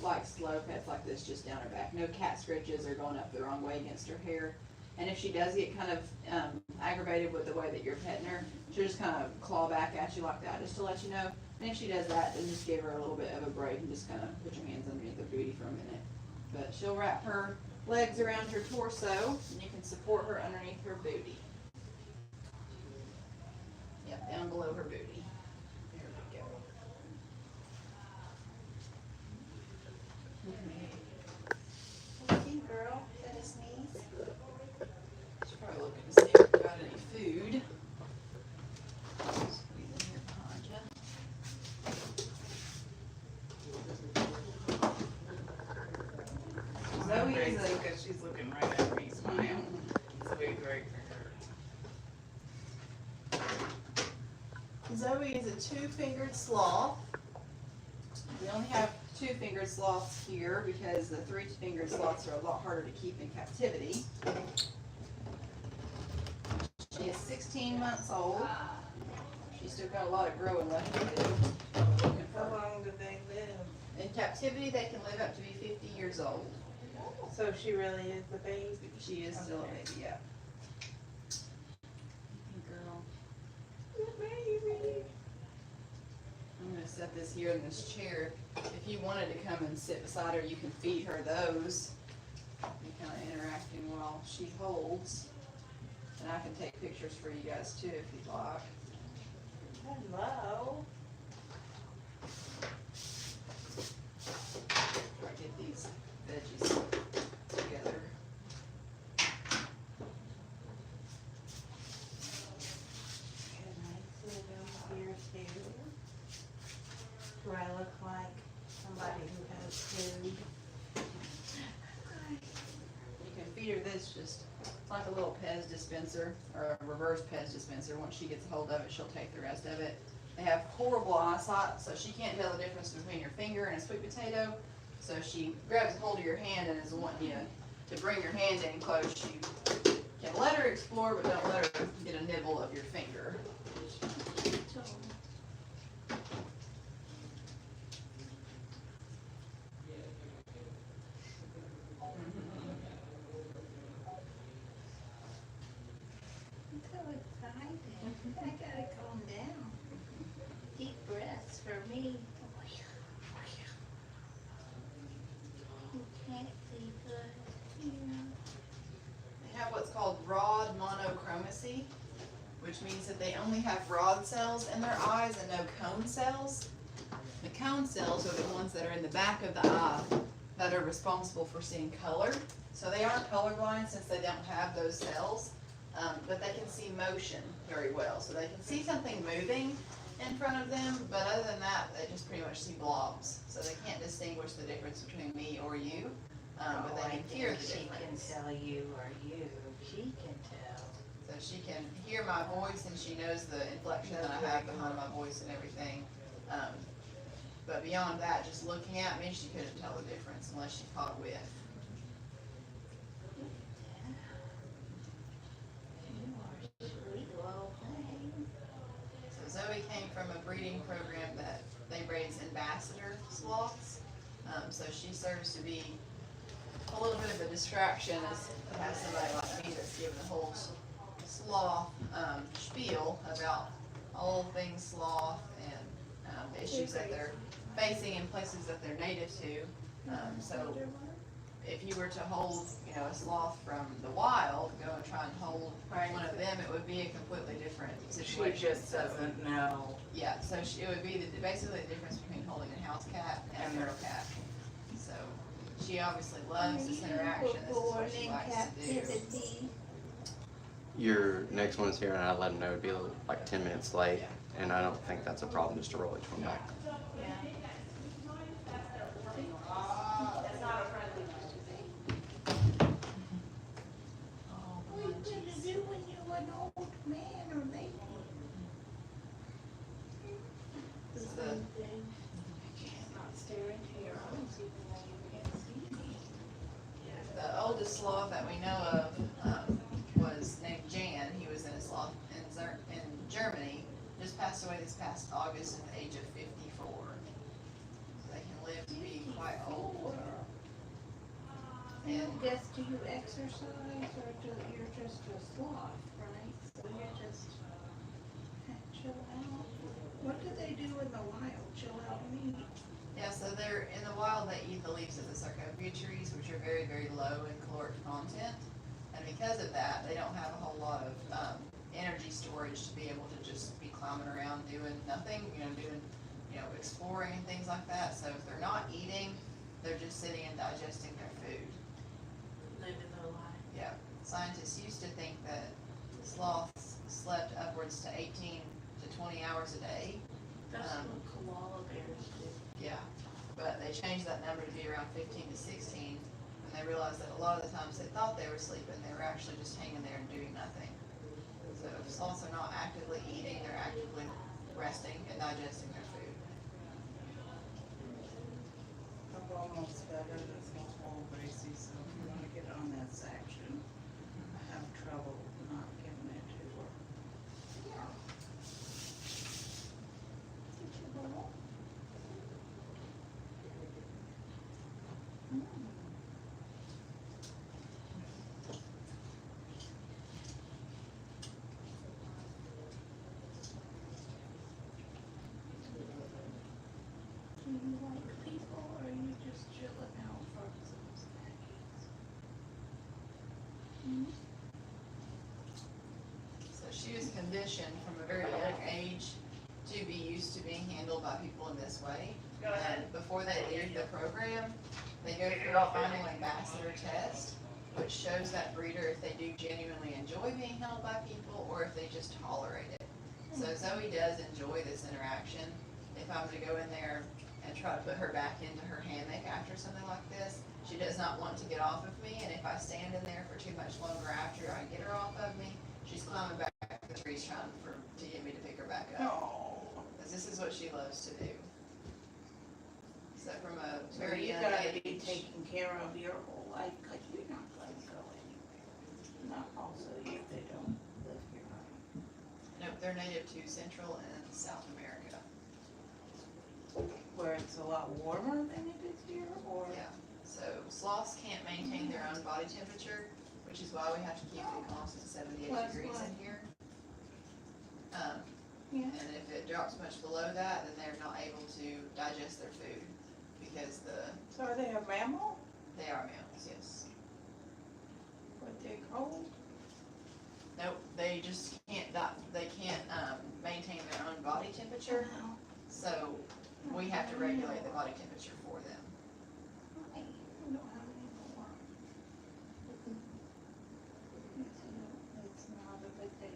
like slow pets like this, just down her back. No cat scratches or going up the wrong way against her hair. And if she does get kind of aggravated with the way that you're petting her, she'll just kind of claw back at you like that, just to let you know. And if she does that, then just give her a little bit of a break and just kind of put your hands underneath her booty for a minute. But she'll wrap her legs around her torso, and you can support her underneath her booty. Yep, down below her booty. There we go. Hey girl, is that a sneeze? She's probably looking to see if we've got any food. Squeeze in here behind you. Zoe is because she's looking right at me, smile. It's very great for her. Zoe is a two-fingered sloth. We only have two-fingered sloths here because the three-fingered sloths are a lot harder to keep in captivity. She is 16 months old. She's still got a lot of growing left to do. How long do they live? In captivity, they can live up to be 50 years old. So she really is the baby? She is still a baby, yeah. Girl. Baby. I'm gonna set this here in this chair. If you wanted to come and sit beside her, you can feed her those. You're kind of interacting while she holds. And I can take pictures for you guys too if you'd like. Hello. Try to get these veggies together. Can I sit over here too? Do I look like somebody who has food? You can feed her this, just it's like a little Pez dispenser or a reverse Pez dispenser. Once she gets a hold of it, she'll take the rest of it. They have horrible eyesight, so she can't tell the difference between your finger and a sweet potato. So she grabs a hold of your hand and is wanting you to bring your hand in close. You can let her explore, but don't let her get a nibble of your finger. I'm so excited. I gotta calm down. Deep breaths for me. You can't see good. Yeah. They have what's called rod monochromacy, which means that they only have rod cells in their eyes and no cone cells. The cone cells are the ones that are in the back of the eye that are responsible for seeing color. So they are colorblind since they don't have those cells, but they can see motion very well. So they can see something moving in front of them, but other than that, they just pretty much see blobs. So they can't distinguish the difference between me or you, but they can hear the difference. She can tell you or you. She can tell. So she can hear my voice and she knows the inflection that I have behind my voice and everything. But beyond that, just looking at me, she couldn't tell the difference unless she caught a whiff. You are sweet little thing. So Zoe came from a breeding program that they raise ambassador sloths. So she serves to be a little bit of a distraction as to have somebody like me that's giving the whole sloth spiel about all things sloth and the issues that they're facing in places that they're native to. So if you were to hold, a sloth from the wild, go and try and hold one of them, it would be a completely different situation. She just doesn't know. Yeah, so it would be basically the difference between holding a house cat and a feral cat. So she obviously loves this interaction. This is what she likes to do. Your next one's here, and I let them know it'd be like 10 minutes late, and I don't think that's a problem just to roll each one back. What are you gonna do when you're an old man or lady? This is the oldest sloth that we know of was named Jan. He was in a sloth in Germany. Just passed away this past August at the age of 54. So they can live to be quite old. And Guess, do you exercise or you're just a sloth, right? So you're just chill out. What do they do in the wild? Chill out and eat? yeah, so they're in the wild, they eat the leaves of the sarcopia trees, which are very, very low in caloric content. And because of that, they don't have a whole lot of energy storage to be able to just be climbing around doing nothing, doing, exploring and things like that. So if they're not eating, they're just sitting and digesting their food. Living their life. Yeah, scientists used to think that sloths slept upwards to 18 to 20 hours a day. That's what koala bears do. Yeah, but they changed that number to be around 15 to 16, and they realized that a lot of the times they thought they were sleeping, they were actually just hanging there and doing nothing. So if sloths are not actively eating, they're actively resting and digesting their food. I've almost got it, it's my whole braces, so if you wanna get on that section, I have trouble not giving it to her. Did you go? Do you like people or are you just chilling out for some snackies? So she was conditioned from a very young age to be used to being handled by people in this way. Go ahead. And before they leave the program, they go through a final ambassador test, which shows that breeder if they do genuinely enjoy being held by people or if they just tolerate it. So Zoe does enjoy this interaction. If I'm gonna go in there and try to put her back into her hammock after something like this, she does not want to get off of me, and if I stand in there for too much longer after I get her off of me, she's climbing back the trees trying to get me to pick her back up. No. Because this is what she loves to do. So from a So very you young gotta be age, taken care of your whole life, cause you're not gonna go anywhere. Not also if they don't live here. nope, they're native to Central and South America. Where it's a lot warmer than it is here, or? Yeah, so sloths can't maintain their own body temperature, which is why we have to keep it constant 78 Plus degrees what? in here. Yeah. And if it drops much below that, then they're not able to digest their food because So are they a mammal? they are mammals, yes. But they're cold? Nope, they just can't, they can't, maintain their own body temperature, so we have to regulate the body temperature for them. I don't have any more. It's not a potato.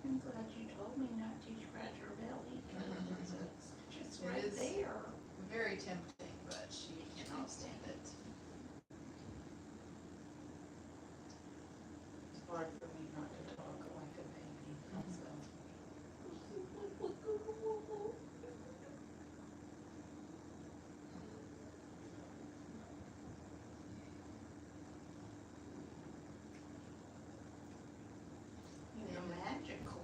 I'm glad you told me not to scratch her belly, cause it's just It right is. there. Very tempting, but she cannot stand it. It's hard for me not to talk like a baby, so. You're magical.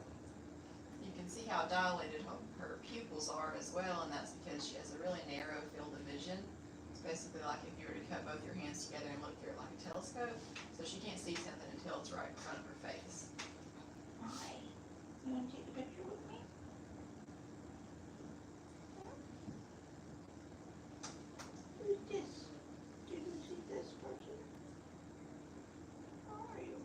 You can see how dilated her pupils are as well, and that's because she has a really narrow field of vision. It's basically like if you were to cut both your hands together and look through it like a telescope, so she can't see something until it's right in front of her face. Hi. You wanna take a picture with me? Who's this? Did you see this person? How are you?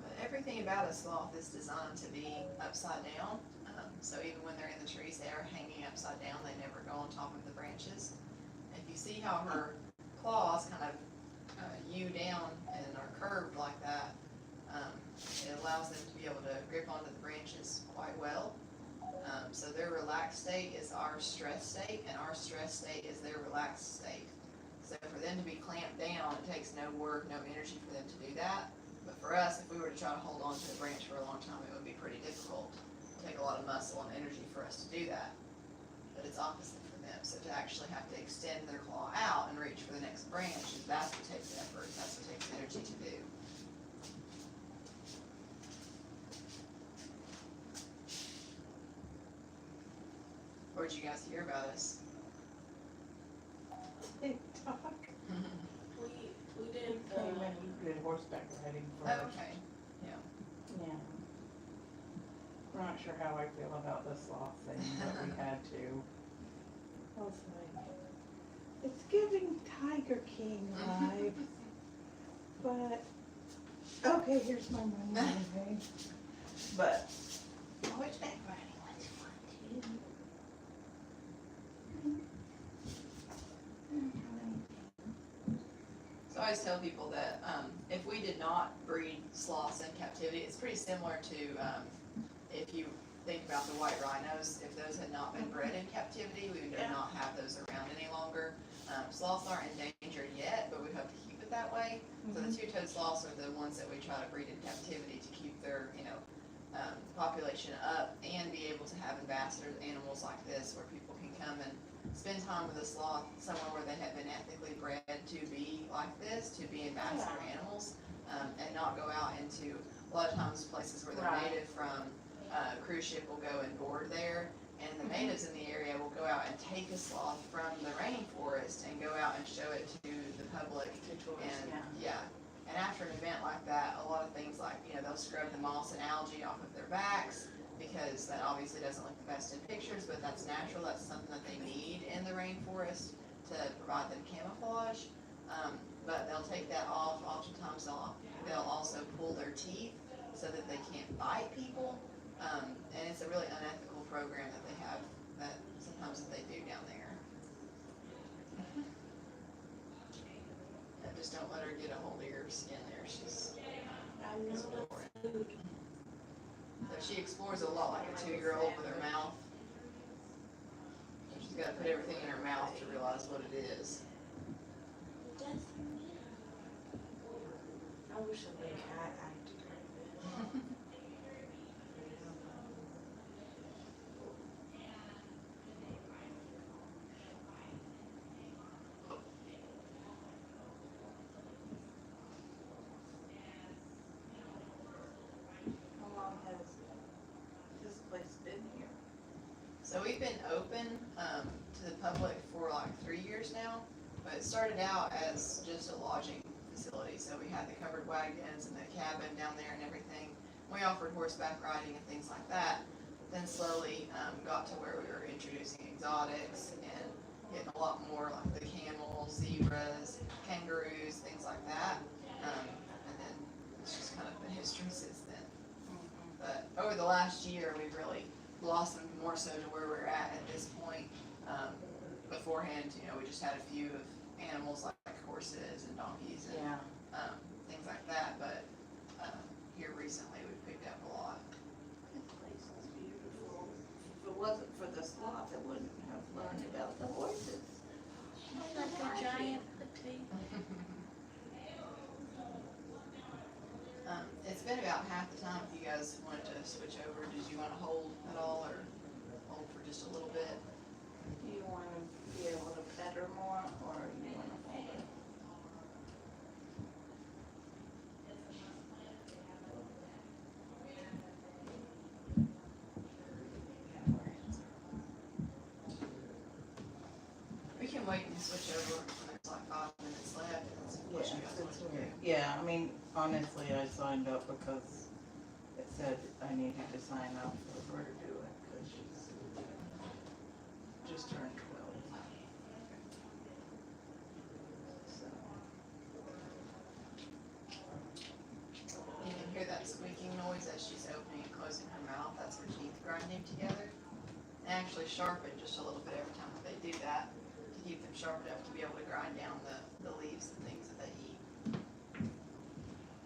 But everything about a sloth is designed to be upside down. So even when they're in the trees, they are hanging upside down. They never go on top of the branches. If you see how her claws kind of U down and are curved like that, it allows them to be able to grip onto the branches quite well. So their relaxed state is our stress state, and our stress state is their relaxed state. So for them to be clamped down, it takes no work, no energy for them to do that. But for us, if we were to try to hold on to a branch for a long time, it would be pretty difficult. It'd take a lot of the muscle and energy for us to do that. But it's opposite for them. So to actually have to extend their claw out and reach for the next branch, that's what takes effort, that's what takes energy to do. Where'd you guys hear about us? TikTok. We did, When you did horseback riding Oh, first. okay, Yeah. I'm not sure how I feel about the sloth thing, but we had to. I was like, it's giving Tiger King vibes. But, okay, here's my money anyway. But, horseback riding was fun too. so I always tell people that, if we did not breed sloths in captivity, it's pretty similar to, if you think about the white rhinos, if those had not been bred in captivity, we would not have those around any longer. Sloths aren't endangered yet, but we hope to keep it that way. So the two-toed sloths are the ones that we try to breed in captivity to keep their, population up and be able to have ambassador animals like this where people can come and spend time with a sloth somewhere where they have been ethically bred to be like this, to be ambassador animals, and not go out into, a lot of times, places where they're Right. native from, cruise ship will go and board there, and the natives in the area will go out and take a sloth from the rainforest and go out and show it to the public. And, and after an event like that, a lot of things like, they'll scrub the moss and algae off of their backs, because that obviously doesn't look the best in pictures, but that's natural, that's something that they need in the rainforest to provide them camouflage. But they'll take that off, oftentimes they'll also pull their teeth so that they can't bite people. And it's a really unethical program that they have, that sometimes that they do down there. And just don't let her get a hold of your skin there, she's exploring. So she explores a lot like a 2-year-old with her mouth. So she's got to put everything in her mouth to realize what it is. I wish a big cat acted. How long has this place been here? So we've been open to the public for like 3 years now, but it started out as just a lodging facility. So we had the covered wagons and the cabin down there and everything. We offered horseback riding and things like that. Then slowly got to where we were introducing exotics and getting a lot more like the camels, zebras, kangaroos, things like that. And then it's just kind of been history since then. But over the last year, we've really blossomed more so to where we're at this point. Beforehand, we just had a few of animals like horses and donkeys and things like that. But here recently, we've picked up a lot. This place is beautiful. If it wasn't for the sloth, I wouldn't have learned about the horses. like a giant petite. It's been about half the time. If you guys wanted to switch over, did you want to hold at all or hold for just a little bit? Do you want to be able to pet her more, or you want to hold her? We can wait and switch over when there's like 5 minutes left. And see what you guys want to do. Yeah, I mean, honestly, I signed up because it said I needed to sign up for her to do it, because she's just turned 12. So, You can hear that squeaking noise as she's opening and closing her mouth. That's her teeth grinding together. They actually sharpen just a little bit every time that they do that to keep them sharp enough to be able to grind down the leaves and things that they eat.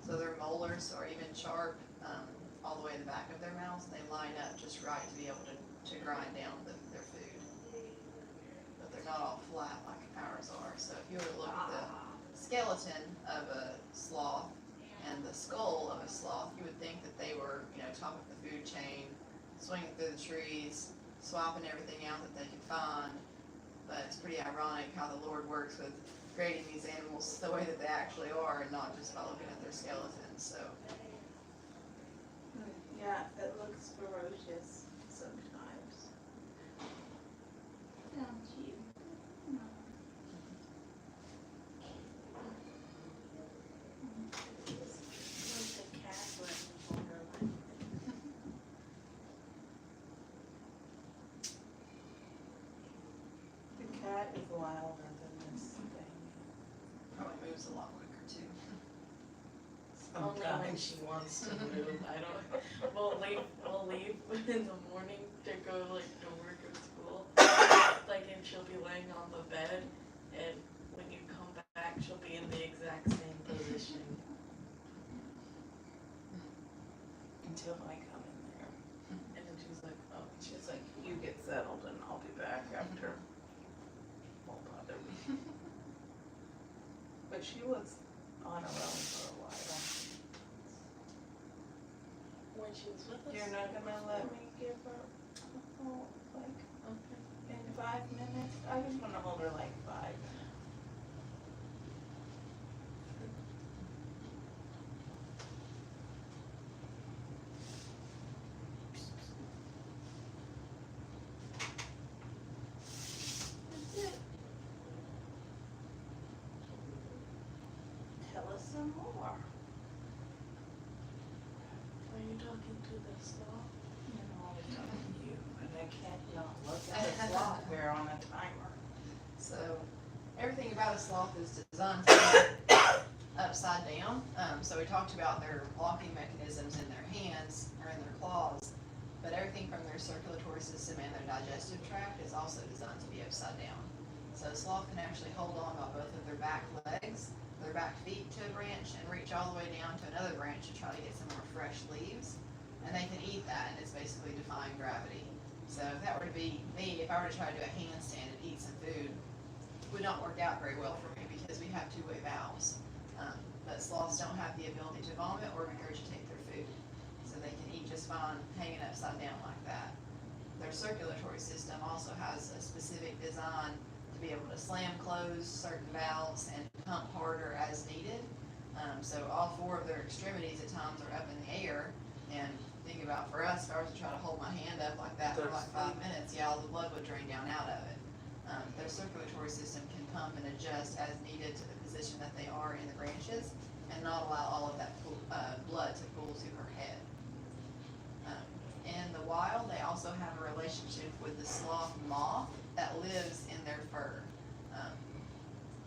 So their molars are even sharp all the way in the back of their mouths, and they line up just right to be able to grind down their food. But they're not all flat like ours are. So if you were to look at the skeleton of a sloth and the skull of a sloth, you would think that they were, top of the food chain, swinging through the trees, swapping everything out that they could find. But it's pretty ironic how the Lord works with creating these animals the way that they actually are and not just by looking at their skeletons, so. Yeah, it looks ferocious sometimes. Don't you? No. Like the cat running over my The cat is wilder than this thing. Probably moves a lot quicker too. Only when she wants to move. I don't. We'll leave in the morning to go like to work or school. Like, and she'll be laying on the bed, and when you come back, she'll be in the exact same position. Until I come in there, and then she's like, "Oh," She's like, you get settled and I'll be back after. Won't bother me. But she was on her own for a while. when she was with us. You're not gonna let me give her a hold, like, Okay. in 5 minutes? I just wanna hold her like 5. That's it. Tell us some more. Are you talking to the sloth? You know, I'm telling you, and I can't not look at the clock. We're on a timer. So, everything about a sloth is designed to be upside down. So we talked about their blocking mechanisms in their hands or in their claws, but everything from their circulatory system and their digestive tract is also designed to be upside down. So a sloth can actually hold on by both of their back legs, their back feet to a branch, and reach all the way down to another branch to try to get some more fresh leaves. And they can eat that, and it's basically defying gravity. So if that were to be me, if I were to try to do a handstand and eat some food, it would not work out very well for me because we have two-way valves. But sloths don't have the ability to vomit or regurgitate their food. So they can eat just fine hanging upside down like that. Their circulatory system also has a specific design to be able to slam close certain valves and pump harder as needed. So all 4 of their extremities at times are up in the air. And think about for us, if I was to try to hold my hand up like that for like 5 minutes, yeah, all the blood would drain down out of it. Their circulatory system can pump and adjust as needed to the position that they are in the branches and not allow all of that blood to pool to her head. In the wild, they also have a relationship with the sloth moth that lives in their fur.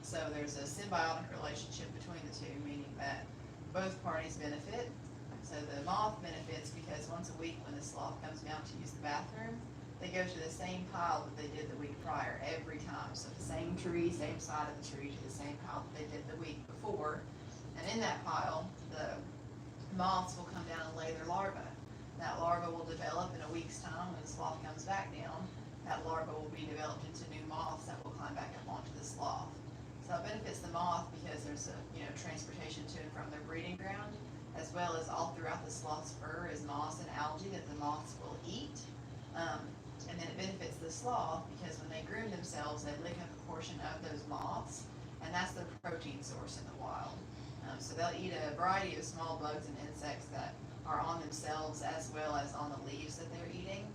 So there's a symbiotic relationship between the two, meaning that both parties benefit. So the moth benefits because once a week when the sloth comes down to use the bathroom, they go to the same pile that they did the week prior every time. So the same tree, same side of the tree, to the same pile that they did the week before. And in that pile, the moths will come down and lay their larvae. That larva will develop in a week's time when the sloth comes back down. That larva will be developed into new moths that will climb back up onto the sloth. So it benefits the moth because there's a transportation to and from their breeding ground, as well as all throughout the sloth's fur is moss and algae that the moths will eat. And then it benefits the sloth because when they groom themselves, they lick up a portion of those moths, and that's their protein source in the wild. So they'll eat a variety of small bugs and insects that are on themselves as well as on the leaves that they're eating.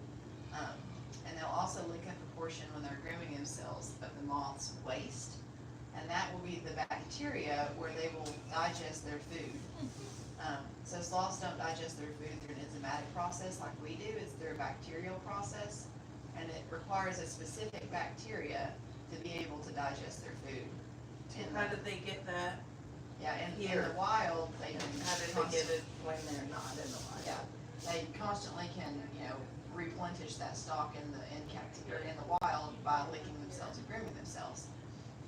And they'll also lick up a portion when they're grooming themselves of the moth's waste, and that will be the bacteria where they will digest their food. So sloths don't digest their food through an enzymatic process like we do. It's through a bacterial process, and it requires a specific bacteria to be able to digest their food. And how did they get that? Yeah, in Here. the wild, they can How did they get it when they're not in the wild? Yeah, they constantly can, replenish that stock in captivity or in the wild by licking themselves and grooming themselves.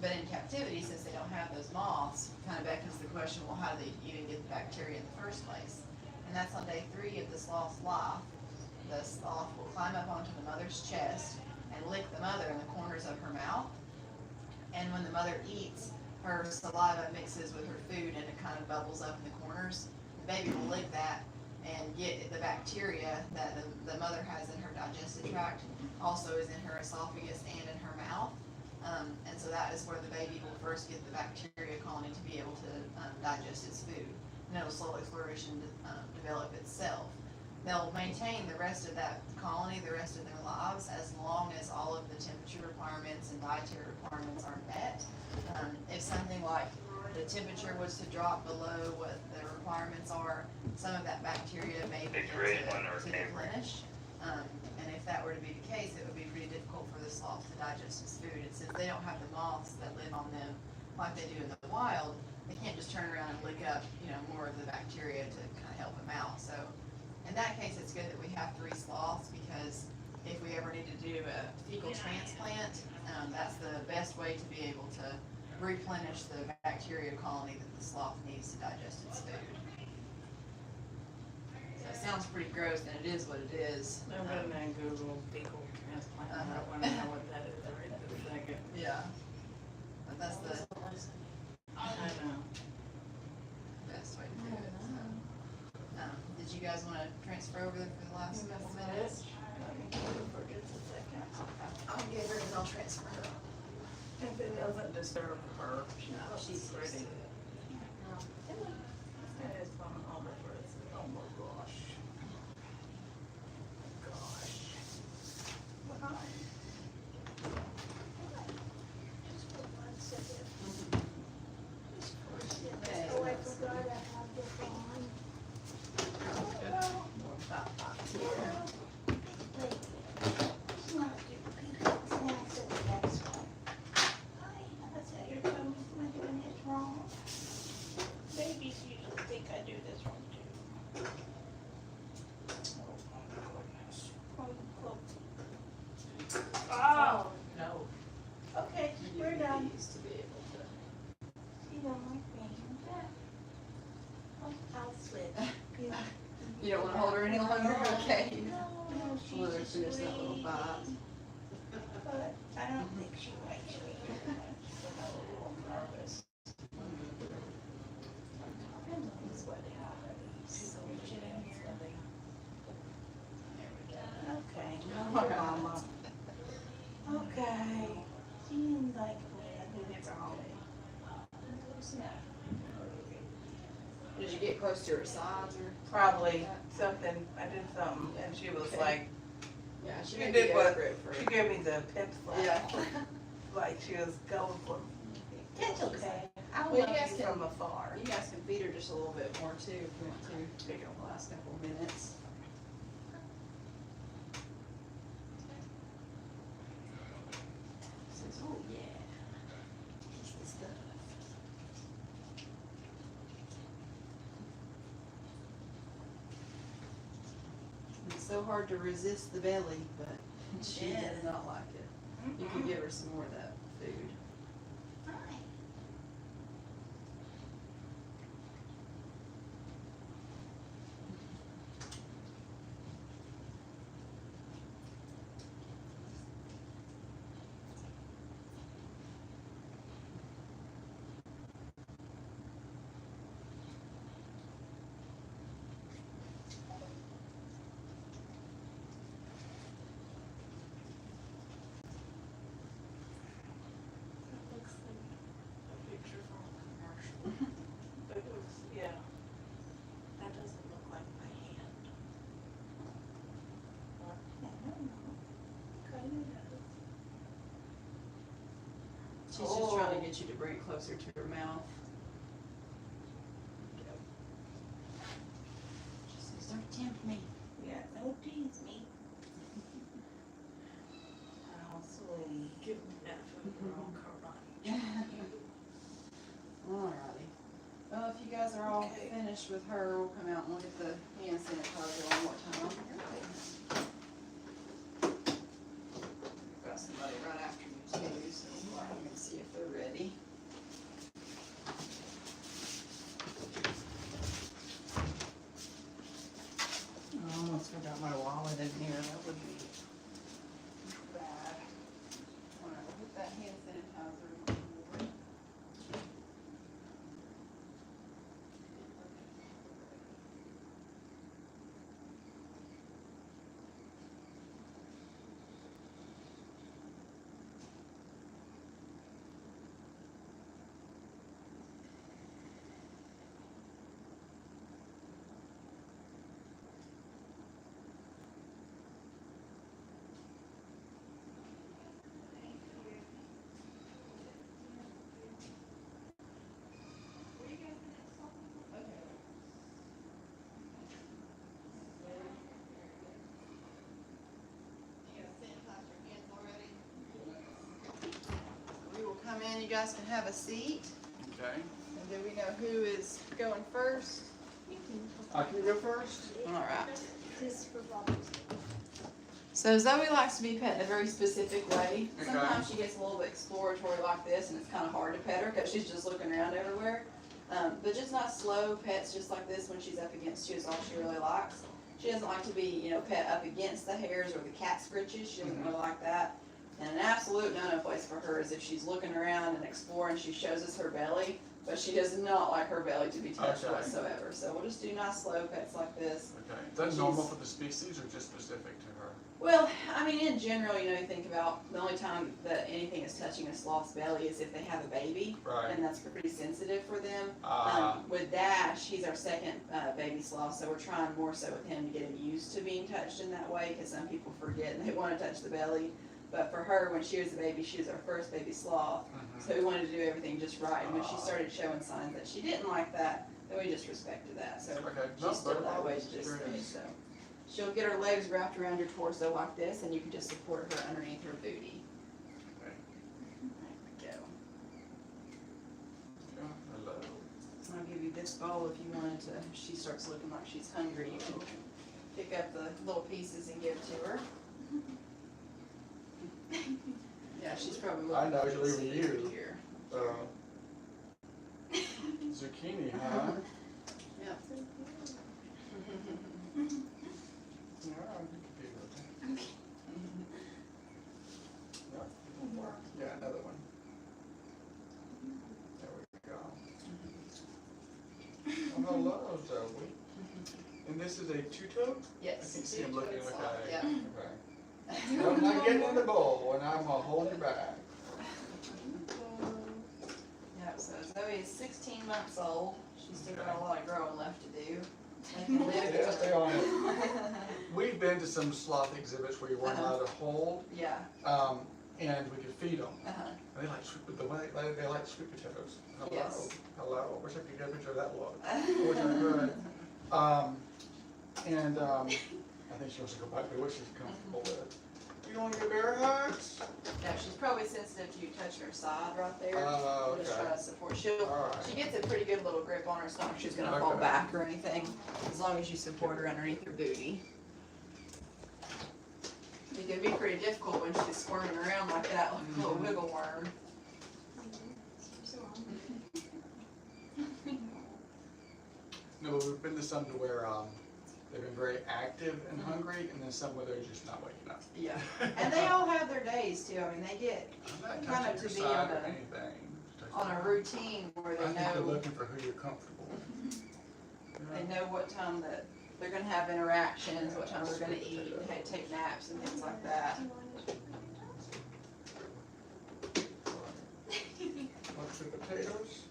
But in captivity, since they don't have those moths, kind of beckons the question, well, how do they even get the bacteria in the first place? And that's on day 3 of the sloth's life. The sloth will climb up onto the mother's chest and lick the mother in the corners of her mouth. And when the mother eats, her saliva mixes with her food and it kind of bubbles up in the corners. The baby will lick that and get the bacteria that the mother has in digestive tract also is in her esophagus and in her mouth. And so that is where the baby will first get the bacteria colony to be able to digest its food. And it'll slowly flourish and develop itself. They'll maintain the rest of that colony the rest of their lives as long as all of the temperature requirements and dietary requirements are met. If something like the temperature was to drop below what the requirements are, some of that bacteria may begin to deplenish. And if that were to be the case, it would be pretty difficult for the sloth to digest its food. And since they don't have the moths that live on them like they do in the wild, they can't just turn around and lick up, more of the bacteria to kind of help them out. So in that case, it's good that we have 3 sloths, because if we ever need to do a fecal transplant, that's the best way to be able to replenish the bacteria colony that the sloth needs to digest its food. So it sounds pretty gross, and it is what it is. I'm gonna Google fecal transplant. I want to know what that is right this second. Yeah. But that's the I know. best way to do it. So, did you guys want to transfer over there for the last couple minutes? Let me go for just a second. I'll get her and I'll transfer her. If it doesn't disturb her, She's pretty. pretty. That is fun all the first. Oh my gosh. Just for 1 second. Oh, I forgot I have this on. Let's not do pizza snacks at the next one. Hi, that's how you're coming when doing this wrong. Babies usually think I do this one too. Oh, No. okay, we're done. Used to be able to. You don't like me. I'll slip. You don't want to hold her any longer? Okay. No, she's Let her just finish that little sweet. bite. But I don't think she likes me very much, so I'm a little nervous. That's what happened. She's a little bit in here. Okay, Oh, mama. okay. Seems like we did it wrong. Did you get close to her sides or? Probably something, I did something, and she was Okay. like, Yeah, she She may did be what- over it for. she gave me the pip slap. Yeah. Like she was going for It's okay. I Well, love you guys you can- from afar. You guys can feed her just a little bit more too if you want to. Take her the last couple of minutes. Says, oh yeah. Taste the stuff. It's so hard to resist the belly, but she Yes. does not like it. You can give her some more of that food. Hi. That looks like a picture from a commercial. It was, yeah. That doesn't look like my hand. I don't know. Kinda does. She's just trying to get you to bring it closer to her mouth. She says, don't tempt me. Yeah, don't tease me. How sweet. Give me that food or I'll karate. Alrighty. Well, if you guys are all Okay. finished with her, we'll come out and look at the hand sanitizer one more time. We've got somebody right after you too, so we'll look and see if they're ready. I almost forgot my wallet in here, that would be bad. Alright, we'll put that hand sanitizer on board. then you guys can have a seat. Okay. And do we know who is going first? I can go first? All right. This is for Bobby. So Zoe likes to be pet in a very specific way. Okay. Sometimes she gets a little bit exploratory like this, and it's kind of hard to pet her because she's just looking around everywhere. But just not slow pets just like this when she's up against you is all she really likes. She doesn't like to be, pet up against the hairs or the cat scritches. She doesn't really like that. And an absolute no-no place for her is if she's looking around and exploring, she shows us her belly, but she does not like her belly to be touched Okay. whatsoever. So we'll just do nice slow pets like this. Okay. Is that normal for the species or just specific to her? Well, I mean, in general, you think about the only time that anything is touching a sloth's belly is if they have a baby, Right. and that's pretty sensitive for them. Ah. With Dash, he's our second baby sloth, so we're trying more so with him to get him used to being touched in that way, because some people forget and they want to touch the belly. But for her, when she was a baby, she was our first baby sloth, so we wanted to do everything just right. And when she started showing signs that she didn't like that, then we just respected that. So Okay. No, she's still but that way I'll to just experience. stay. So she'll get her legs wrapped around your torso like this, and you can just support her underneath her booty. Okay. There we go. Yeah, hello. I'll give you this bowl if you wanted to. If she starts looking like she's hungry, you can pick up the little pieces and give it to her. Yeah, she's probably looking. I know, for she'll the even food you. here. Zucchini, huh? Yeah. Yeah, I can compete with that. Yeah, another one. There we go. Oh, hello, Zoe. And this is a two-toed? Yes. I can see him looking, two-toed okay. sloth, yeah. Okay. No, I'm not getting in the bowl, and I'm gonna hold it back. Yep, so Zoe is 16 months old. She's still got Okay. a lot of growing left to do. They can live Yeah, stay on it. to- We've been to some sloth exhibits where you weren't allowed to hold, Yeah, and we could feed them. uh-huh. And they like sweet, they like sweet potatoes. Hello, Yes. hello. Wish I could get a picture of that look. Wish I could. I think she wants to go back to what she's comfortable with. You want to get bear hugs? Yeah, she's probably sensitive to you touching her side right there. Oh, We'll just try okay. to support. All She right. gets a pretty good little grip on her. It's not like she's gonna fall Okay. back or anything, as long as you support her underneath her booty. It can be pretty difficult when she's squirming around like that, like a little wiggle worm. No, but we've been to some to where they've been very active and hungry, and then some where they're just not waking up. Yeah, and they all have their days too. I mean, they get I'm not kind of touching to your be side on or a- anything. Just on a touching- routine where I they think they're know looking for who you're comfortable with. they know what time that they're gonna have interactions, what time they're gonna eat, and how to take naps and things like that. Want some potatoes?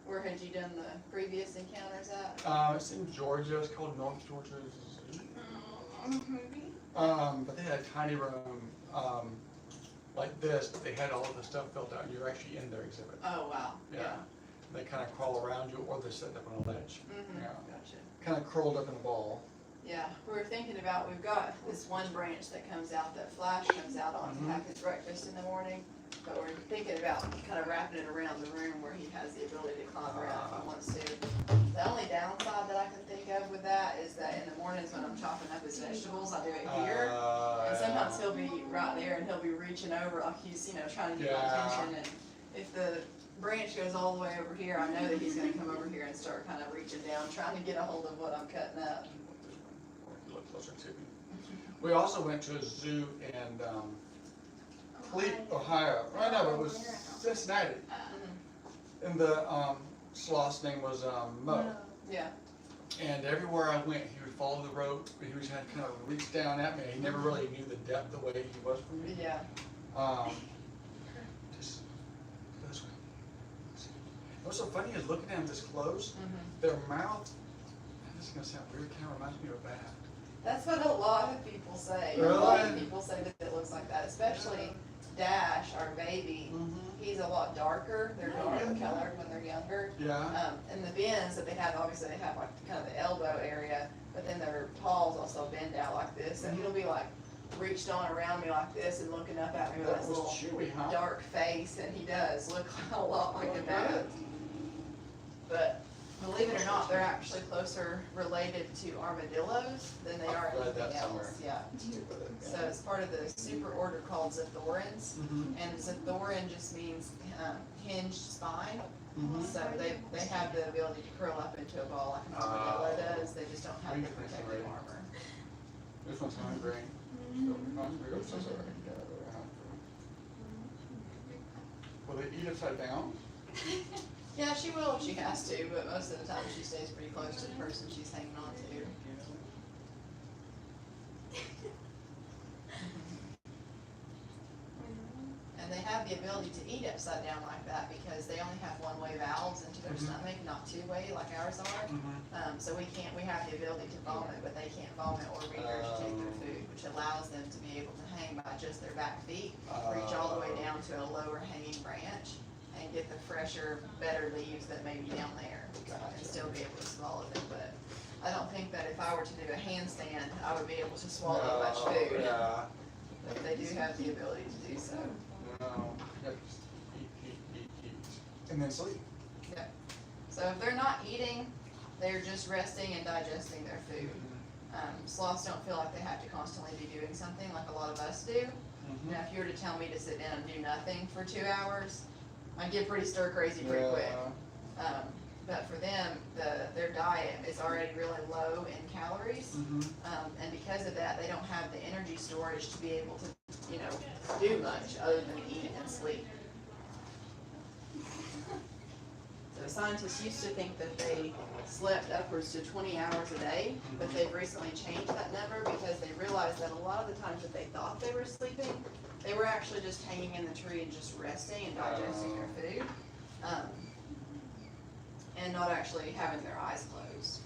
Where had you done the previous encounters at? It's in Georgia. It's called North Georgia Zoo. But they had a tiny room like this, but they had all of the stuff built out, and you're actually in their exhibit. Oh, wow, yeah. They kind of crawl around you, or they're sitting up on a ledge. Mm-hmm, Yeah. gotcha. Kind of curled up in a ball. Yeah, we were thinking about, we've got this one branch that comes out, that Flash comes out on to have his breakfast in the morning. But we're thinking about kind of wrapping it around the room where he has the ability to climb around if he wants to. The only downside that I can think of with that is that in the mornings when I'm chopping up his vegetables, I do it here. And sometimes he'll be right there and he'll be reaching over like he's, trying to get my Yeah. attention. And if the branch goes all the way over here, I know that he's gonna come over here and start kind of reaching down, trying to get a hold of what I'm cutting up. A little closer to me. We also went to a zoo in Ohio. I know, it was Cincinnati. And the sloth's name was Mo. Yeah. And everywhere I went, he would follow the rope. He was kind of reach down at me. He never really knew the depth the way he was for me. Yeah. Just go this way. What's so funny is looking at them this close, Mhm. their mouth, this is gonna sound weird, kind of reminds me of a bat. That's what a lot of people say. A Really? lot of people say that it looks like that, especially Dash, our baby. he's a lot darker. They're dark colored when they're younger. Yeah. And the bends that they have, obviously they have like kind of the elbow area, but then their paws also bend out like this. So he'll be like reached on around me like this and looking up at me with That his was little chewy, huh? dark face, and he does look a lot like a dad. But believe it or not, they're actually closer related to armadillos than they are I've read that anything somewhere. else. Yeah. So it's part of the super order called Zathorans, and Zathoran just means hinged spine. So they have the ability to curl up into a ball like an armadillo does. They just don't have the protective armor. This one's hungry. Hungry. I'm so sorry. Yeah, they're hungry. Will they eat upside down? Yeah, she will if she has to, but most of the time she stays pretty close to the person she's hanging on to. And they have the ability to eat upside down like that because they only have one-way valves into their stomach, not two-way like ours are. So we have the ability to vomit, but they can't vomit or regurgitate their food, which allows them to be able to hang by just their back feet, reach all the way down to a lower hanging branch, and get the fresher, better leaves that may be down there, and still be able to swallow them. But I don't think that if I were to do a handstand, I would be able to swallow much food. Yeah. But they do have the ability to do so. No. Yep. Just eat. And then sleep. Yeah. So if they're not eating, they're just resting and digesting their food. Sloths don't feel like they have to constantly be doing something like a lot of us do. Now, if you were to tell me to sit down and do nothing for 2 hours, I'd get pretty stir crazy pretty quick. But for them, their diet is already really low in calories, and because of that, they don't have the energy storage to be able to, do much other than eat and sleep. So scientists used to think that they slept upwards to 20 hours a day, but they've recently changed that number because they realized that a lot of the times that they thought they were sleeping, they were actually just hanging in the tree and just resting and digesting their food, and not actually having their eyes closed.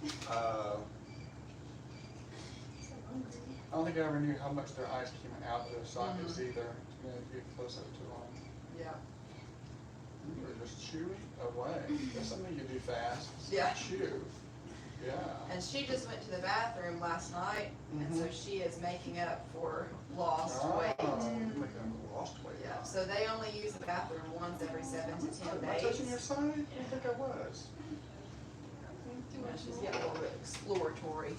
I don't think I ever knew how much their eyes came out of their sockets either. You know, if you get close up to them. Yeah. You're just chewing away. That's something you do fast. Yeah. Chew. Yeah. And she just went to the bathroom last night, and so she is making up for lost weight. Lost weight. Yeah, so they only use the bathroom once every 7 to 10 Am I touching your days. side? I didn't think I was. She's getting a little bit exploratory.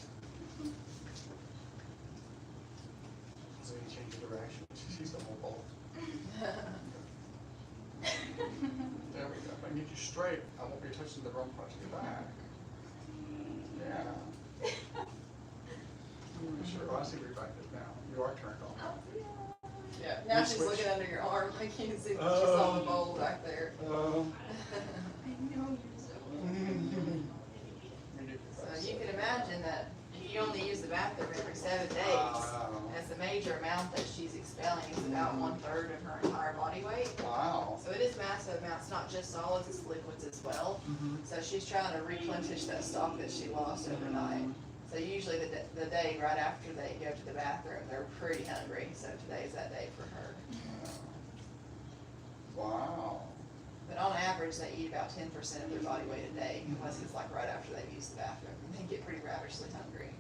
So you change the direction. She's the whole ball. There we go. If I can get you straight, I won't be touching the wrong part of your back. Yeah. Sure. Well, I see where your back is now. You are turned on. Yeah, now You she's switch. looking under your arm, like you can see that she saw the bowl back there. So you can imagine that if you only use the bathroom every 7 days, that's a major amount that she's expelling. It's about 1/3 of her entire body weight. Wow. So it is massive amounts, not just solids, it's liquids as well. So she's trying to replenish that stock that she lost overnight. So usually the day right after they go to the bathroom, they're pretty hungry. So today's that day for her. Wow. But on average, they eat about 10% of their body weight a day, unless it's like right after they've used the bathroom. They get pretty ravishly hungry.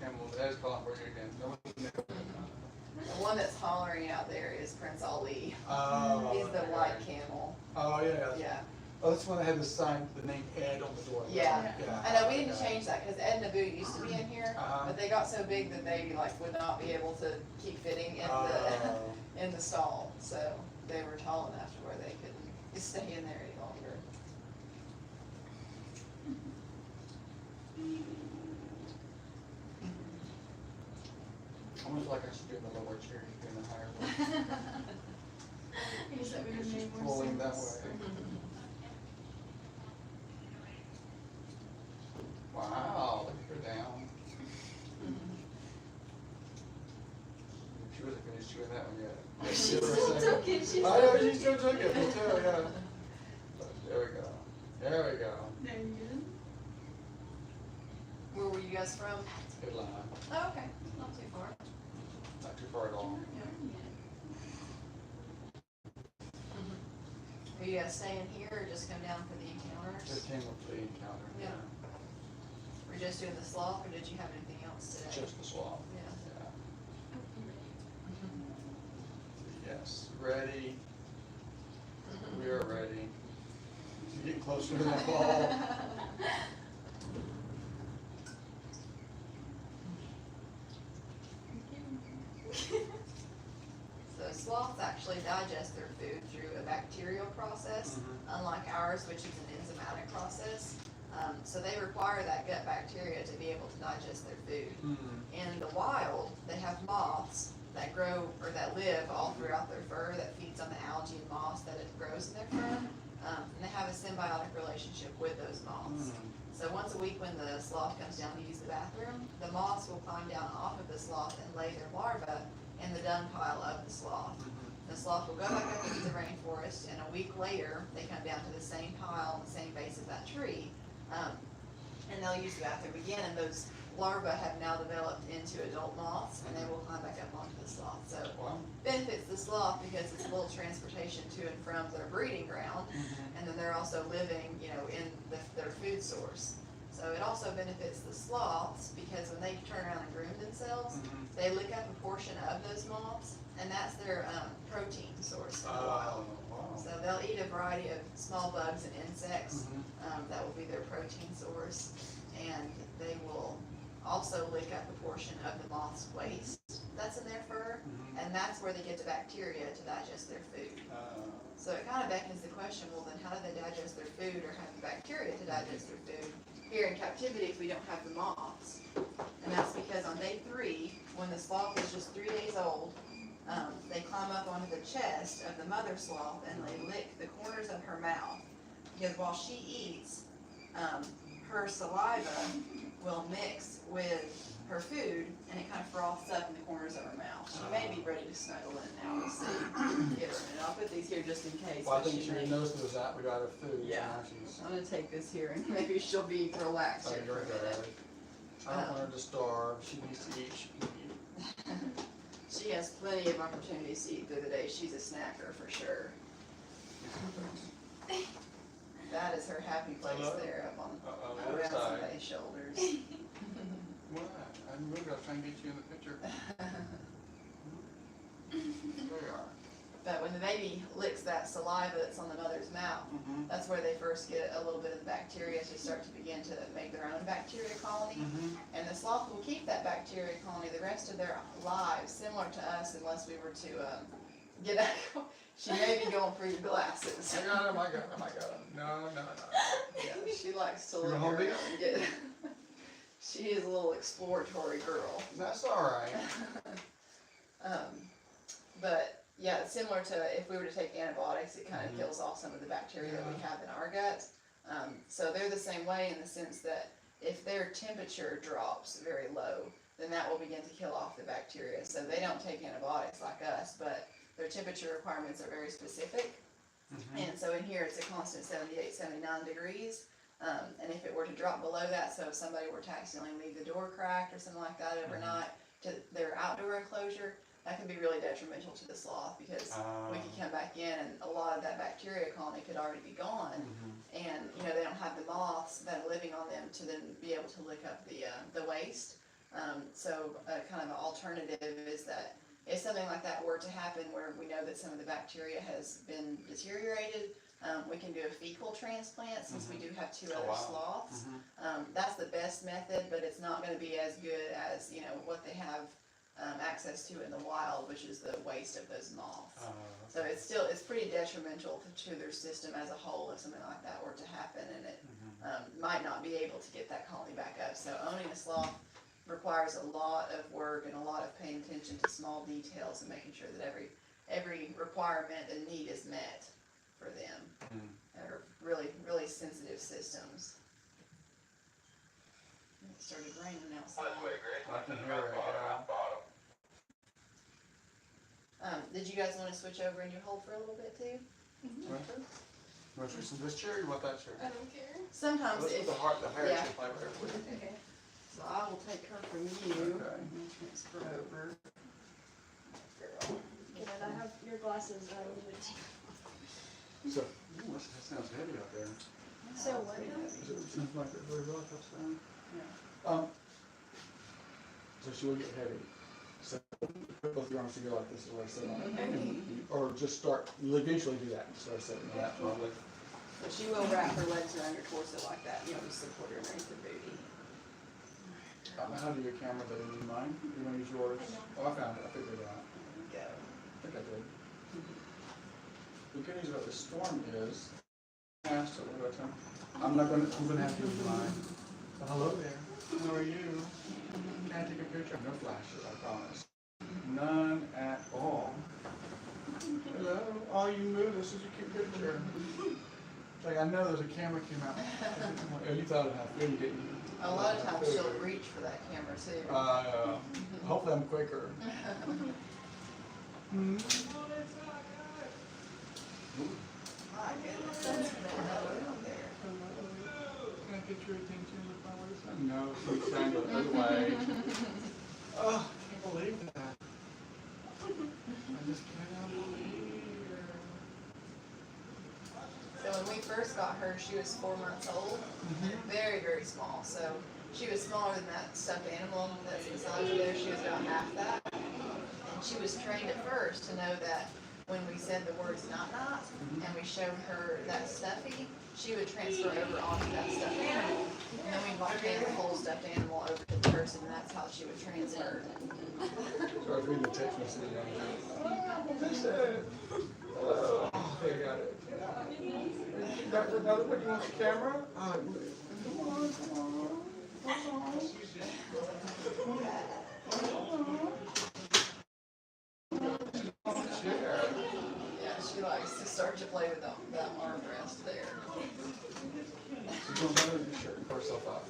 Camel, that is calling for you again. No, The one that's hollering out there is Prince Ali. oh, He's the white camel. Oh, yeah. Yeah. Oh, that's when I had the sign, the name Ed on the door. Yeah. Yeah. I know, we need to change that, because Ed and Naboo used to be in here, Uh-huh. but they got so big that they like would not be able to keep fitting in in the stall. So they were tall enough to where they couldn't stay in there any longer. I almost like I should be in the lower chair, you in the higher one. I guess that would have made more Pulling that sense. way. Wow, look at her down. She wasn't finished chewing that one yet. She's Give her a still second. talking, she's I know, still she's still took it, me too, yeah. There we go. There we go. There you go. Where were you guys from? Good line. Oh, okay, not too far. Not too far at all. you guys stay in here or just come down for the encounters? It came with the encounter. Yeah. We're just doing the sloth, or did you have anything else today? Just the swap. Yeah. Yeah. Yes, ready. We are ready. You're getting closer to that ball. So sloths actually digest their food through a bacterial process, unlike ours, which is an enzymatic process. So they require that gut bacteria to be able to digest their food. In the wild, they have moths that grow or that live all throughout their fur that feeds on the algae and moss that it grows in their fur. And they have a symbiotic relationship with those moths. So once a week when the sloth comes down to use the bathroom, the moths will climb down off of the sloth and lay their larvae in the dung pile of the sloth. The sloth will go back up into the rainforest, and a week later, they come down to the same pile on the same base of that tree, and they'll use the bathroom again, and those larvae have now developed into adult moths, and they will climb back up onto the sloth. So Wow. benefits the sloth because it's a little transportation to and from their breeding ground, and then they're also living, in their food source. So it also benefits the sloths because when they turn around and groom themselves, they lick up a portion of those moths, and that's their protein source in the wild. Wow. So they'll eat a variety of small bugs and insects. That will be their protein source, and they will also lick up a portion of the moth's waste that's in their fur, and that's where they get the bacteria to digest their food. So it kind of beckons the question, well then how do they digest their food or have the bacteria to digest their food? Here in captivity, if we don't have the moths, and that's because on day 3, when the sloth is just 3 days old, they climb up onto the chest of the mother sloth and they lick the corners of her mouth, because while she eats, her saliva will mix with her food, and it kind of froths up in the corners of her mouth. She may be ready to snuggle in now. We'll see. Get her in. I'll put these here just in case. Well, I but think she she may- knows was out, we got her food. Yeah. So now she's, I'm gonna take this here, and maybe she'll be relaxed oh, here you're for a minute. good. I don't want her to starve. She needs to eat. She can eat. She has plenty of opportunities to eat through the day. She's a snacker for sure. That is her happy place Hello? there up on Uh-oh, around there's I. somebody's shoulders. What? I'm moving. I was trying to get you in the picture. There you are. But when the baby licks that saliva that's on the mother's mouth, that's where they first get a little bit of the bacteria to start to begin to make their own bacteria colony. And the sloth will keep that bacteria colony the rest of their lives, similar to us, unless we were to get out. She may be going for your glasses. I got him. I got him. I got him. No. Yeah, she likes to You look want around me? and get. She is a little exploratory girl. That's all right. But yeah, it's similar to if we were to take antibiotics, it kind of kills off some of the bacteria that we have in our gut. So they're the same way in the sense that if their temperature drops very low, then that will begin to kill off the bacteria. So they don't take antibiotics like us, but their temperature requirements are very specific. And so in here it's a constant 78, 79 degrees. And if it were to drop below that, so if somebody were to accidentally leave the door cracked or something like that overnight to their outdoor enclosure, that could be really detrimental to the sloth because we could come back in and a lot of that bacteria colony could already be gone. And, they don't have the moths that are living on them to then be able to lick up the waste. So kind of an alternative is that if something like that were to happen where we know that some of the bacteria has been deteriorated, we can do a fecal transplant since we do have 2 other sloths. That's the best method, but it's not going to be as good as what they have access to in the wild, which is the waste of those moths. So it's pretty detrimental to their system as a whole if something like that were to happen, and it might not be able to get that colony back up. So owning a sloth requires a lot of work and a lot of paying attention to small details and making sure that every requirement and need is met for them. They're really, really sensitive systems. It started raining outside. I can hear it. Did you guys want to switch over and you hold for a little bit too? Want to switch to this chair or you want that chair? I don't care. Sometimes Let's if, put the hair yeah. should play right with it. okay. So I will take her from you Okay. and transfer over. Girl. Can I have your glasses? I will do it. So, Ooh, that sounds heavy out there. So what? It seems like it's very rough outside. Yeah. So she will get heavy. So put both your arms together like this, is what I said. Okay. Or just start, you'll eventually do that, so I said, that probably. So she will wrap her legs around your torso like that, you know, to support her underneath the booty. How do your camera, do you use mine? You want to use yours? Oh, I found it, I figured it out. Go. I think I did. The good news about the storm is, asked her, what do I tell her? I'm gonna have to use mine. But hello there, how are you? Can I take a picture? No flashes, I promise. None at all. Hello, all you move, this is a cute picture. Like, I know there's a camera came out. Oh, you thought it had food, didn't you? A lot of times she'll reach for that camera too. Hopefully I'm quicker. My goodness, that's been out there. Can I get your attention with my waist? No, she's trying to go the other way. Oh, I can't believe that. I just cannot believe it. So when we first got her, she was 4 months old. Very, very small. So she was smaller than that stuffed animal that's inside of there. She was about half that. And she was trained at first to know that when we said the words not, and we showed her that stuffy, she would transfer over onto that stuffed animal. And then we hand the whole stuffed animal over to the person, and that's how she would transfer. So I was reading the text message. Hello. Oh, they got it. Dr. Another one, you want the camera? Oh, come on, come on. Yeah, she likes to start to play with that armrest there. She's going to your shirt and pull herself up.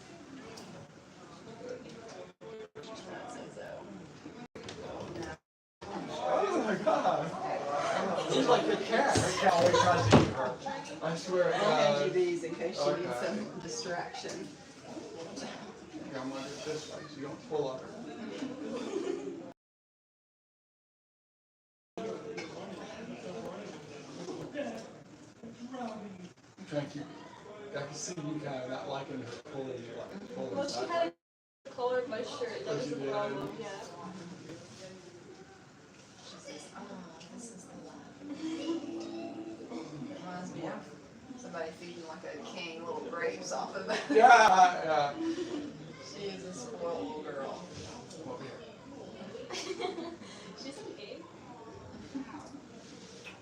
Oh my God. She's like a cat. Her cat always tries to eat her. I swear. I'll hand you these in case you need okay. some distraction. Yeah, I'm gonna do it this way so you don't pull on her. Thank you. I can see you kind of not liking her pulling you, like pulling Well, she back. had a color of my shirt. That Oh, was she the did? problem. Yeah. She says, this is the love. Reminds me of somebody feeding like a king little grapes off of it. Yeah. She is a spoiled little girl. Over here. She's okay.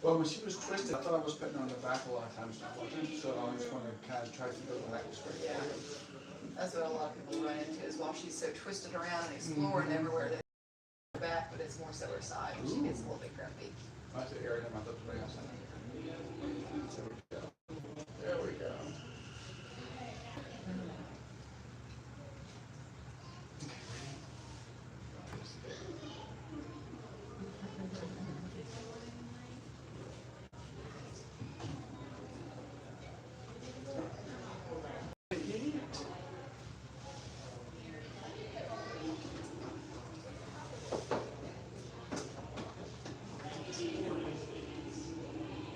Well, when she was twisted, I thought I was putting her on the back a lot of times, and I wasn't, so I just wanted to kind of try to go back straight. Yeah. That's what a lot of people run into is while she's so twisted around and exploring everywhere, they go back, but it's more so her side. She gets a little bit grumpy. That's the area I thought was way outside. There we go. There we go.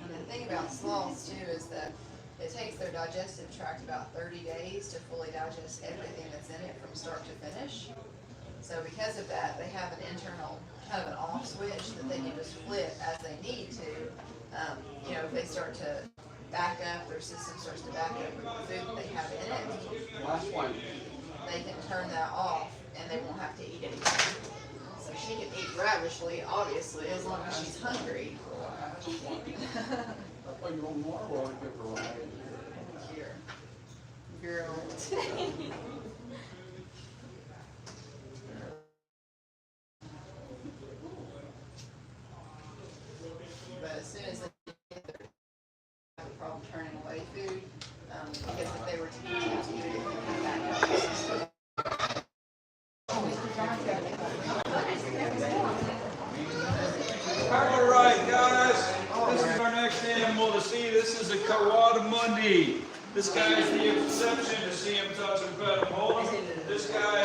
And the thing about sloths too is that it takes their digestive tract about 30 days to fully digest everything that's in it from start to finish. So because of that, they have an internal kind of an off switch that they can just flip as they need to. If they start to back up, their system starts to back up with the food that they have in it, Last one. they can turn that off and they won't have to eat anything. So she can eat ravishly, obviously, as long as she's hungry. Oh, you want more? Well, I'll give her one. Here. Girl. But as soon as they have a problem turning away food, because if they were to continue to eat it, it would come back up the system. All right, guys, this is our next animal to see. This is a coati. This guy is the exception to see him touch him, pet him, hold him. This guy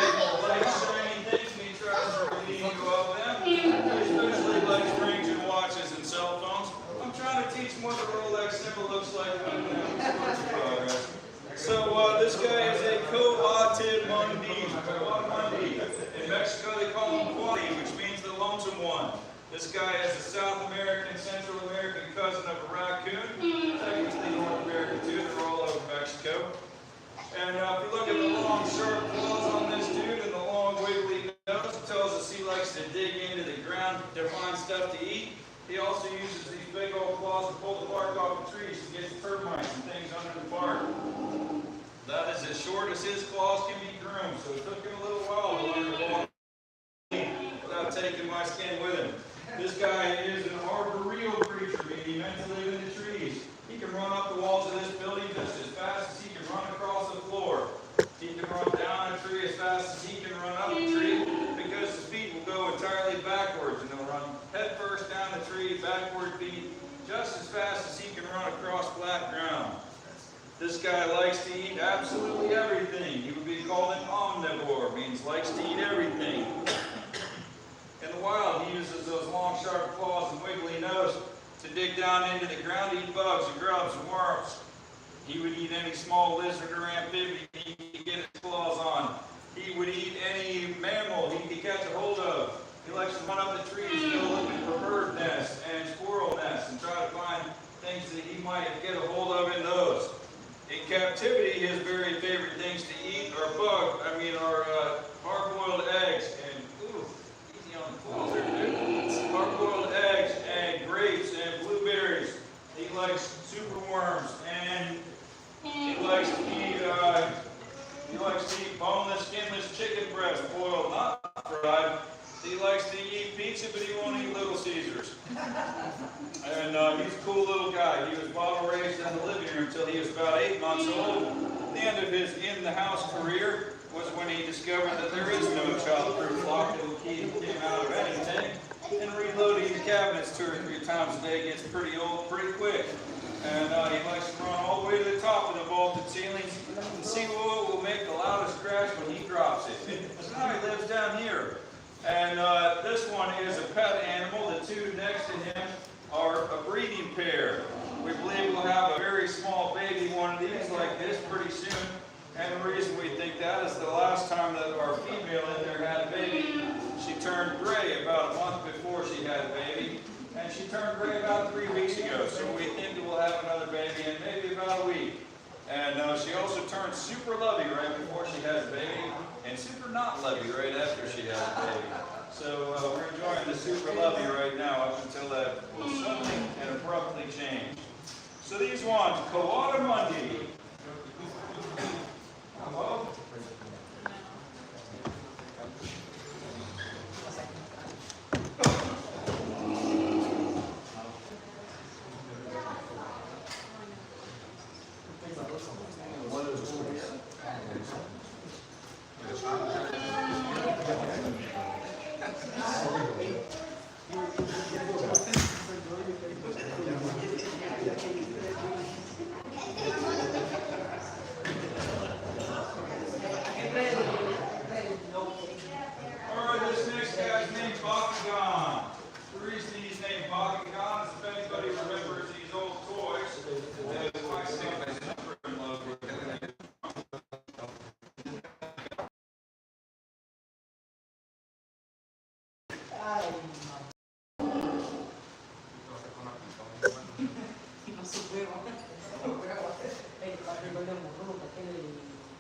likes shiny things and he tries to relieve you of them. He especially likes rings and watches and cell phones. I'm trying going to teach them what the Rolex symbol looks like when it's progress. So this guy is a coati. In Mexico they call him coati, which means the lonesome one. This guy is a South American, Central American cousin of a raccoon. Technically North American too, they're all over Mexico. And if you look at the long sharp claws on this dude and the long wiggly nose, it tells us he likes to dig into the ground to find stuff to eat. He also uses these big old claws to pull the bark off of trees to get termites and things under the bark. That is as short as his claws can be groomed, so it took him a little while to learn to walk without taking my skin with him. This guy is an arboreal creature, meaning he meant to live in the trees. He can run up the walls of this building just as fast as he can run across the floor. He can run down a tree as fast as he can run up the tree because his feet will go entirely backwards and he'll run head first down the tree, backward feet, just as fast as he can run across flat ground. This guy likes to eat absolutely everything. He would be called an omnivore, means likes to eat everything. In the wild, he uses those long, sharp claws and wiggly nose to dig down into the ground to eat bugs and grubs and worms. He would eat any small lizard or amphibian he could get his claws on. He would eat any mammal he could catch a hold of. He likes to run up the trees and go looking for bird nests and squirrel nests and try to find things that he might get a hold of in those. In captivity, his very favorite things to eat are hard-boiled eggs and, easy on the claws there, dude. Hard-boiled eggs and grapes and blueberries. He likes superworms and he likes to eat boneless, skinless chicken breast, boiled, not fried. He likes to eat pizza, but he won't eat Little Caesars. And he's a cool little guy. He was bottle raised in the living room until he was about 8 months old. The end of his in-the-house career was when he discovered that there is no childproof lock that will keep him out of anything. And reloading the cabinets 2 or 3 times a day gets pretty old pretty quick. And he likes to run all the way to the top of the vaulted ceilings and see what will make the loudest crash when he drops it. So now he lives down here. And this one is a pet animal. The two next to him are a breeding pair. We believe we'll have a very small baby, one of these like this, pretty soon. And the reason we think that is the last time that our female in there had a baby, she turned gray about a month before she had a baby. And she turned gray about 3 weeks ago. So we think that we'll have another baby in maybe about a week. And she also turned super lovey right before she had a baby, and super not lovey right after she had a baby. So we're enjoying the super lovey right now up until that will suddenly and abruptly change. So these ones, coati. Hello?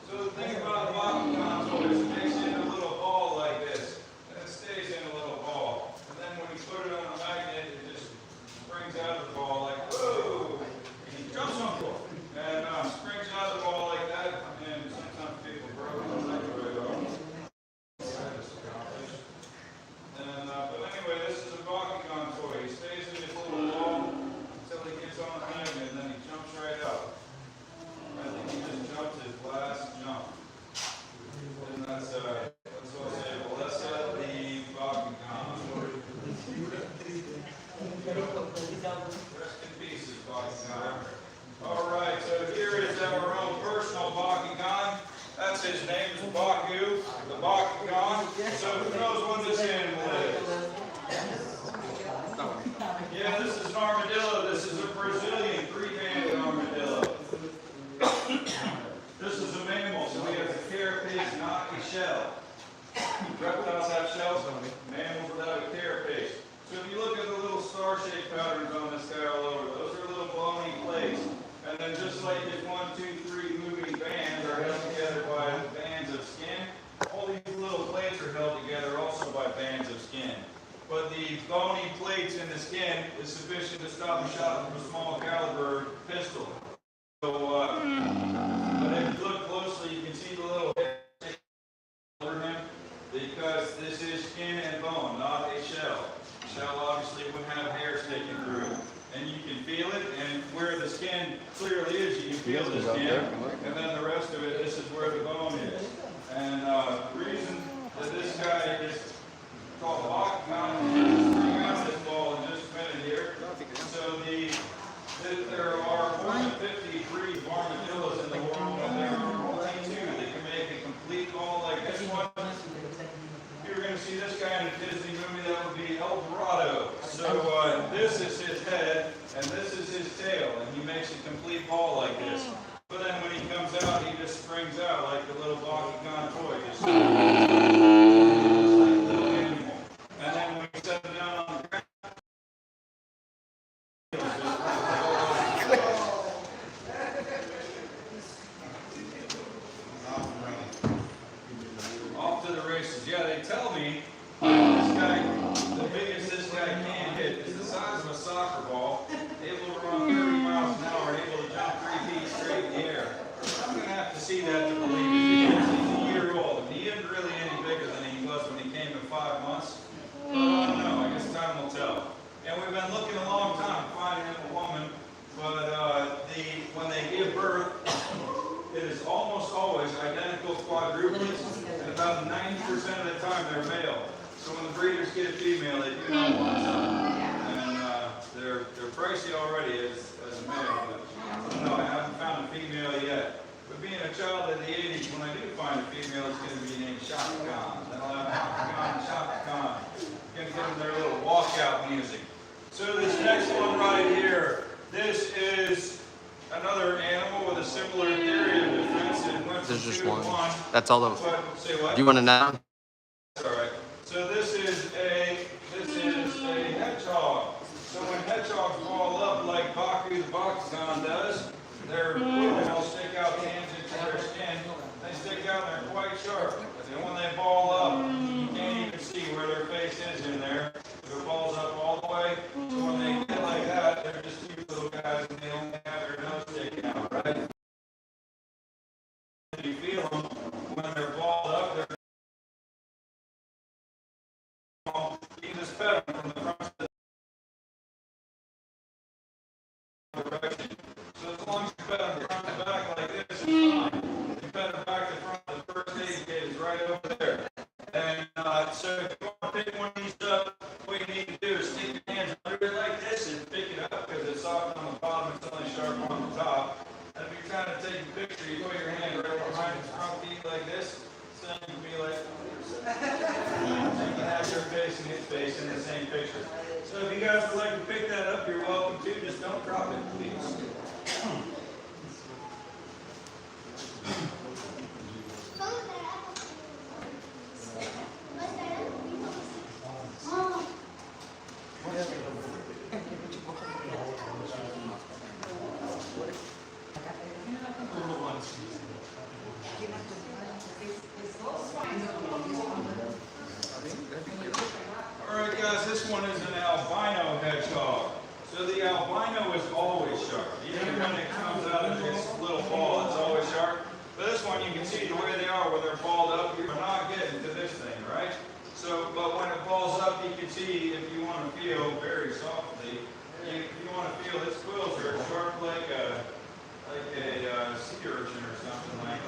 So the thing about the Bakugan toy is it makes it in a little ball like this, and it stays in a little ball. And then when you put it on a magnet, it just springs out of the ball like, whoa! And he jumps on it, and springs out of the ball like that, and sometimes people broke it like right off. But anyway, this is a Bakugan toy. He stays in this little ball until he gets on the magnet, and then he jumps right out. I think he just jumped his last jump. And that's what I say, well, that's the Bakugan. Rest in pieces, Bakugan. Alright, so here is our own personal Bakugan. That's his name, is Baku, the Bakugan. So who knows what this animal is? Yeah, this is an armadillo. This is a shell. Reptiles have shells, mammals without a carapace. So if you look at the little star-shaped patterns on this guy all over, those are little bony plates. And then just like his 1, 2, 3 moving bands are held together by bands of skin, all these little plates are held together also by bands of skin. But the bony plates in the skin is sufficient to stop a shot from a small caliber pistol. So, but if you look closely, you can see the little hair over him, because this is skin and bone, not a shell. Shell obviously wouldn't have hair sticking through it. And you can feel it, and where the skin clearly is, you can feel the skin. And then the rest of it, this is where the bone is. And the reason that this guy is called Hawk Mountain, I'm bring out this ball in just a minute here. So there are more than 50 breeds of armadillos in the world, and there are only 2 that can make a complete ball like this one. If you were going to see this guy in a Disney movie, that would be El Dorado. So this is his head, and this is his tail, and he makes a complete ball like this. But then when he comes out, he just springs out like the little Bakugan toy. Just like a little animal. And then when you set him down on the ground, off to the races. Yeah, they tell me this guy, the biggest this guy can hit is the size of a soccer ball, able to run 30 miles an hour, able to jump 3 feet straight in the air. I'm going to have to see that to believe it, because he's a year old, and he isn't really any bigger than he was when he came in 5 months. But I don't know, I guess time will tell. And we've been looking a long time finding him a woman, but when they give birth, it is almost always identical quadruplets, and about 90% of the time they're male. So when the breeders get a female, they do not want some. And they're pricey already as a male, but I don't know, I haven't found a female yet. But being a child in the 80s, when I do find a female, it's going to be named Shaka Khan. Then I'll have Shaka Khan and Shaka Khan. Going to give them their little walkout music. So this next one right here, this is another animal with a similar theory of defense. There's just one. That's all the. Say what? Do you want to know? All right. So this is a hedgehog. So when hedgehogs ball up like Baku the Bakugan does, their will stick out tangent to their skin. They stick out and they're quite sharp. And when they ball up, you can't even see where their face is in there. If it balls up all the way, so when they get like that, they're just 2 little guys and they only have their nose sticking out, right? You feel them when they're balled up, they're you just pet them from the front to the direction. So as long as you pet them front to back like this, it's fine. You pet them back to front, the first aid kit is right over there. And so if you want to pick one of these up, what you need to do is stick your hands under it like this and pick it up, because it's soft on the bottom, it's only sharp on the top. And if you're trying to take a picture, you put your hand right behind its front feet like this, so you can be like, so you can have your face and his face in the same picture. So if you guys would like to pick that up, you're welcome to. Just don't drop it, please. Alright guys, this one is an albino hedgehog. So the albino is always sharp. Even when it comes out of its little ball, it's always sharp. But this one, you can see the way they are when they're balled up. You're not getting to this thing, right? So, but when it balls up, you can see, if you want to feel very softly, if you want to feel its quills are sharp like a sea urchin or something like